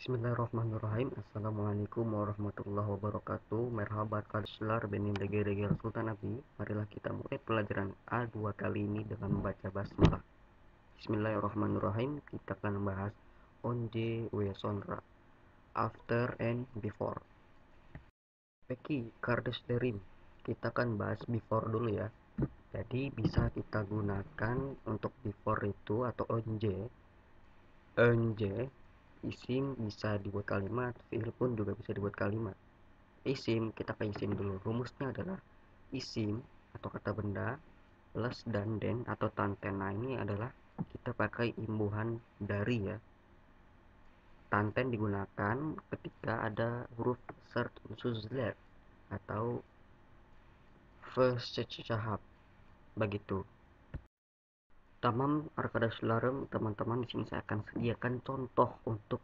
Bismillahirrahmanirrahim. Assalamualaikum warahmatullahi wabarakatuh. Merhaba kardeşler, benim Dege Sultan Abi. Marilah kita mulai pelajaran A2 kali ini dengan membaca basmalah. Bismillahirrahmanirrahim. Kita akan membahas once ve sonra, after and before. Peki kardeşlerim, kita akan bahas before dulu ya. Jadi bisa kita gunakan untuk before itu atau once. Isim bisa dibuat kalimat, fi'il pun juga bisa dibuat kalimat. Isim, kita ke isim dulu. Rumusnya adalah isim atau kata benda plus dan den atau tanten. Nah, ini adalah kita pakai imbuhan dari ya. Tanten digunakan ketika ada huruf sert suzler atau versechahab begitu. Tamam arkadaşlarım, teman-teman, di sini saya akan sediakan contoh untuk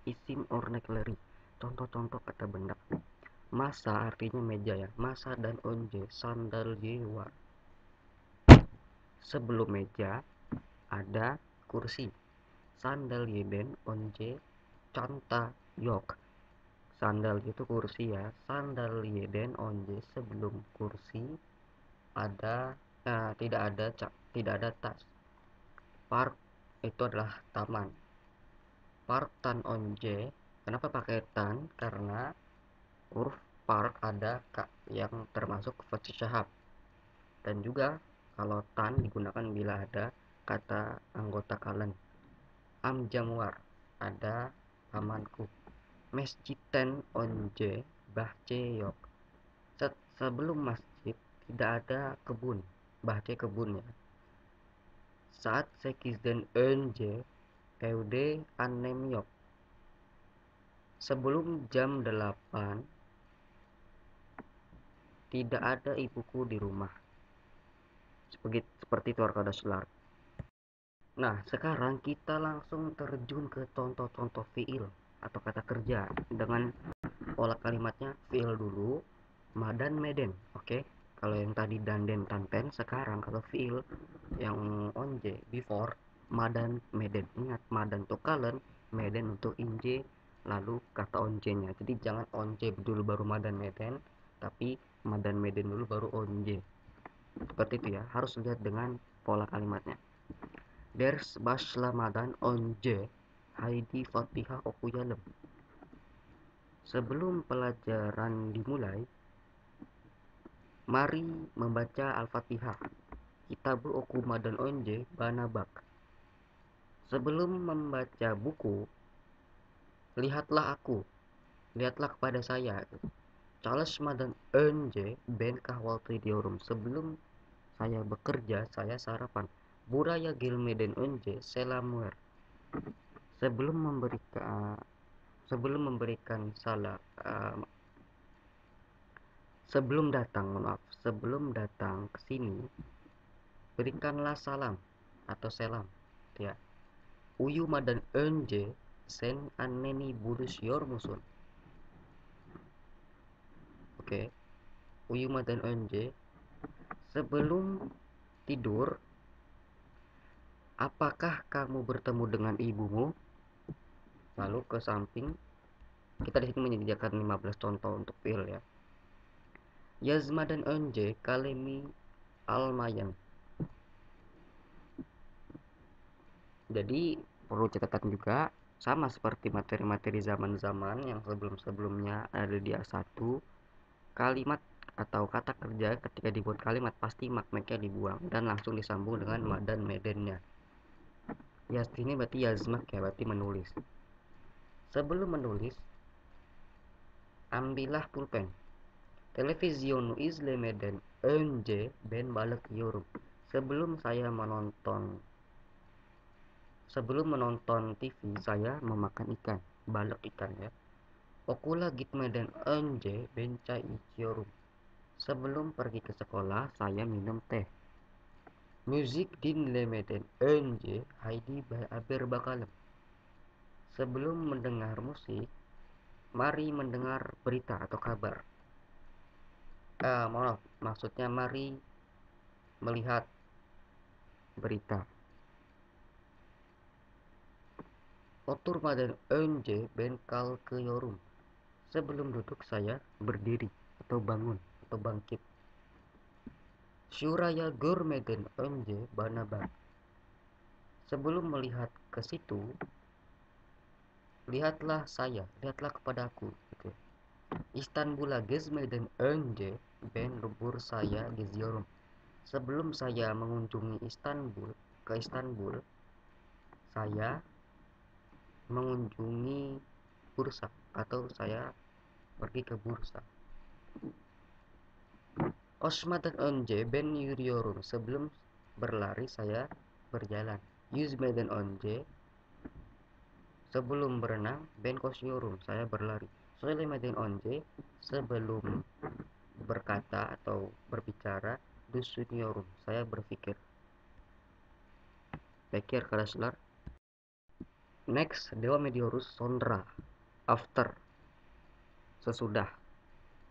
isim örnekleri, contoh-contoh kata benda. Masa artinya meja ya, masa dan once, sandalye var. Sebelum meja ada kursi, sandalye dan once çanta yok. Sandalye itu kursi ya, sandalye dan once sebelum kursi ada tidak ada tas. Park itu adalah taman. Park tan once, kenapa pakai tan? Karena huruf park ada kak yang termasuk vertical. Dan juga kalau tan digunakan bila ada kata anggota kalen. Am jamwar, ada pamanku. Masjid ten once bahce yok. Sebelum masjid tidak ada kebun, bahce kebun ya. Saat sekizden önce evde annem yok. Sebelum jam 8 tidak ada ibuku di rumah. Seperti itu arkadaşlar. Nah, sekarang kita langsung terjun ke contoh-contoh fiil atau kata kerja dengan pola kalimatnya fiil dulu, madan meden. Oke. Kalau yang tadi dan tanten, sekarang kalau fiil yang onje before, madan meden. Ingat, madan untuk kalen, meden untuk inje, lalu kata onje-nya. Jadi jangan onje dulu baru madan meden, tapi madan meden dulu baru onje. Seperti itu ya, harus lihat dengan pola kalimatnya. Ders başlamadan önce Heidi Fatihah okuyalım. Sebelum pelajaran dimulai, mari membaca Al-Fatihah. Kitabı okumadan önce bana bak. Sebelum membaca buku, lihatlah aku. Lihatlah kepada saya. Çalışmadan önce ben kahvaltı ediyorum. Sebelum saya bekerja, saya sarapan. Buraya gelmeden önce selam ver. Sebelum memberikan salam, sebelum datang ke sini, berikanlah salam atau selam ya. Uyumadan önce sen anneni buluşuyor musun? Oke. Uyumadan önce, sebelum tidur, apakah kamu bertemu dengan ibumu? Lalu ke samping, kita di sini menyediakan 15 contoh untuk fiil ya. Yazmadan önce kalemi almayan. Jadi perlu catatan juga, sama seperti materi-materi zaman-zaman yang sebelum-sebelumnya ada di A1, kalimat atau kata kerja ketika dibuat kalimat pasti maknanya dibuang dan langsung disambung dengan madan medennya. Yas ini berarti yazmak ya, berarti menulis. Sebelum menulis, ambillah pulpen. Televizyonu izlemeden önce ben balık yiyorum. Sebelum menonton TV, saya memakan ikan, balak ikan ya. Okula gitmeden önce ben çay içiyorum. Sebelum pergi ke sekolah, saya minum teh. Müzik dinlemeden önce Heidi haber bakalım. Sebelum mendengar musik, mari mendengar berita atau kabar. Maaf, maksudnya mari melihat berita. Otur maden önce ben kalkıyorum. Sebelum duduk saya berdiri atau bangun atau bangkit. Şuraya görmeden önce bana bak. Sebelum melihat ke situ, lihatlah kepadaku gitu. İstanbul'a gezmeden önce ben Bursa'ya geziyorum. Sebelum saya mengunjungi Istanbul, saya mengunjungi bursa atau saya pergi ke bursa. Osmadan önce ben yürüyorum. Sebelum berlari saya berjalan. Yüzmeden önce sebelum berenang ben koşuyorum. Saya berlari. Söylemeden önce sebelum berkata atau berbicara düşünüyorum. Saya berpikir. Pikir arkadaşlar. Next, devam ediyoruz sonra. After. Sesudah.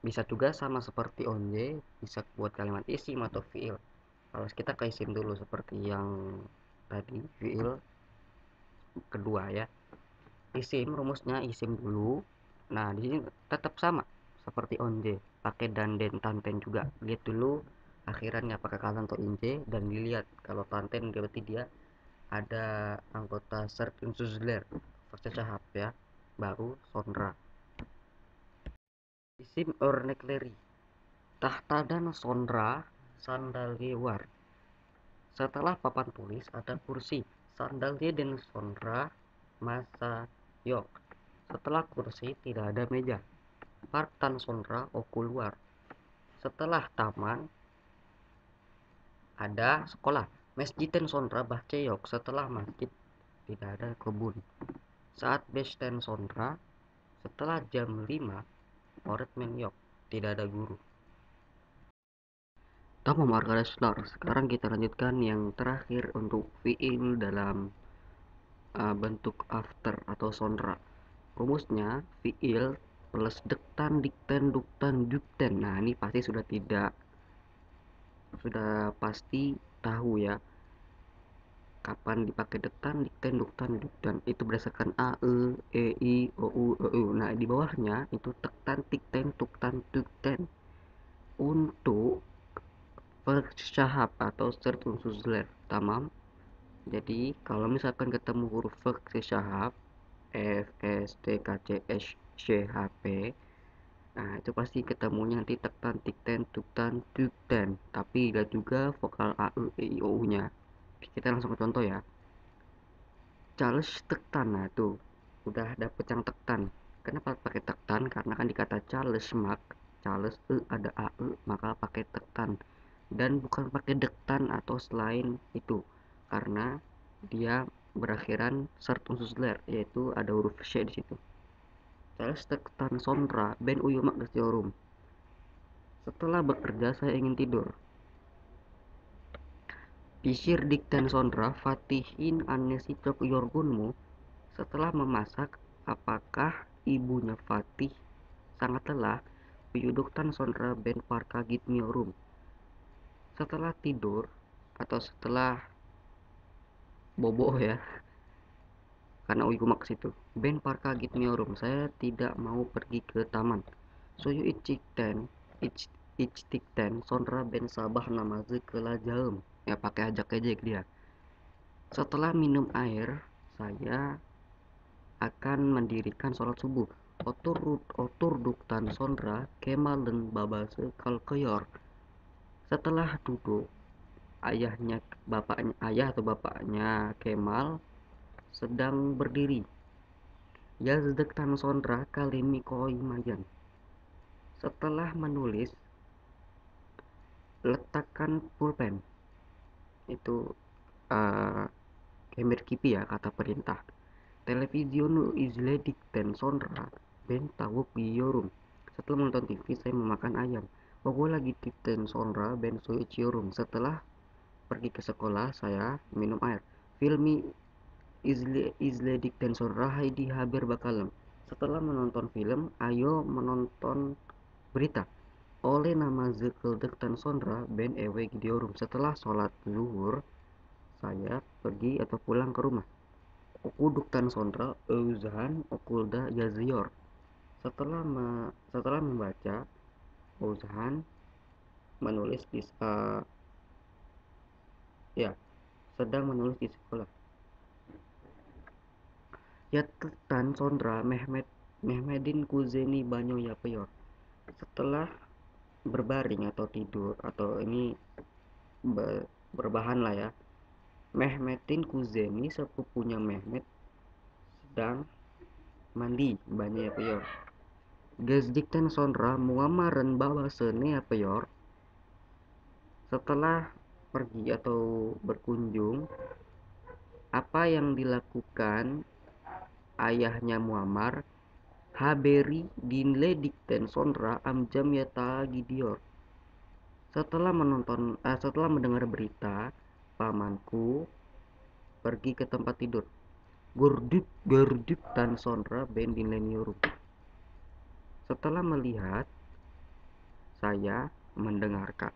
Bisa juga sama seperti onje, bisa buat kalimat isim atau fiil. Kalau kita ke isim dulu seperti yang tadi, fiil kedua ya. Isim rumusnya isim dulu. Nah, di sini tetap sama seperti onje, pakai dan den tanten juga. Lihat dulu akhirannya pakai kata atau inje dan dilihat kalau tanten berarti dia ada anggota sert unsuzler vercahap ya, baru sonra. Isim örnekleri tahta dan sonra sandalye war. Setelah papan tulis ada kursi. Sandalye dan sonra masa yok. Setelah kursi tidak ada meja. Park tan sonra o keluar. Setelah taman ada sekolah. Masjid dan sonra bahceyok. Setelah masjid tidak ada kebun. Saat bes dan sonra setelah jam 5 oret menyok. Tidak ada guru. Tamam arkadaşlar, sekarang kita lanjutkan yang terakhir untuk fiil dalam bentuk after atau sonra. Rumusnya fiil plus dektan, dikten, duktan, dukten. Nah, ini pasti sudah pasti tahu ya kapan dipakai dektan, dikten, duktan, dukten. Itu berdasarkan a, e, i, o, u, e, u. Nah, di bawahnya itu tektan, tikten, tuktan, dukten. Untuk versyahab atau sertunsuzler, tamam. Jadi kalau misalkan ketemu huruf versyahab F, S, T, K, C, S, C, H, P, nah itu pasti ketemunya nanti tektan, tikten, tuktan, tukten. Tapi lihat juga vokal A, E, I, O, U nya. Kita langsung ke contoh ya. Charles tektan, nah tuh udah dapet yang tektan. Kenapa pakai tektan? Karena kan dikata Charles mak Charles ada A, maka pakai tektan dan bukan pakai dektan atau selain itu, karena dia berakhiran sert unsur ler, yaitu ada huruf C di situ. Charles tektan sonra ben uyumak gesiorum. Setelah bekerja saya ingin tidur. Pisir dikten sonra fatihin anesitok yorgunmu. Setelah memasak, apakah ibunya Fatih sangat lelah? Uyuduktan sonra ben parka gitmiorum. Setelah tidur atau setelah bobo ya, karena uyumak situ. Ben parka gitmiorum. Saya tidak mau pergi ke taman. Soyu ictikten sonra ben sabah namaze kelajaum. Ya pakai ajak aja dia. Setelah minum air, saya akan mendirikan sholat subuh. Otur duktan sonra kemalen babase kalkeyor. Setelah duduk, ayah atau bapaknya Kemal sedang berdiri. Yazdektan sonra kalimi koimayan. Setelah menulis, letakkan pulpen. Itu Kemir kipi ya kata perintah. Televisionu izledikten sonra ben tawuk biyorum. Setelah menonton TV saya memakan ayam. Aku lagi tikten sonra ben soy ciurum. Setelah pergi ke sekolah saya minum air. Filmi izledikten sonra haidi haber bakalem. Setelah menonton film, ayo menonton berita. Oleh nama zekeldekten sonra ben ewe gidiorum. Setelah sholat zuhur saya pergi atau pulang ke rumah. Okuduk tan Sondra Euzhan Okulda Yazior. Setelah membaca, Euzhan menulis di ya sedang menulis di sekolah. Tan Sondra Mehmedin Kuzeni Banyo Yapeyor. Setelah berbaring atau tidur atau ini berbahan lah ya, Mehmetin Kuzeni sepupunya Mehmet sedang mandi Banyo Yapeyor. Gazdikten Sondra Muamaran bawa sene Yapeyor. Setelah pergi atau berkunjung, apa yang dilakukan ayahnya Muammar? Haberi dinle dikten Sondra amjam yata gidior. Setelah mendengar berita, pamanku pergi ke tempat tidur. Gurdip gurdip tan Sondra ben dinle niuruk. Setelah melihat, saya mendengarkan.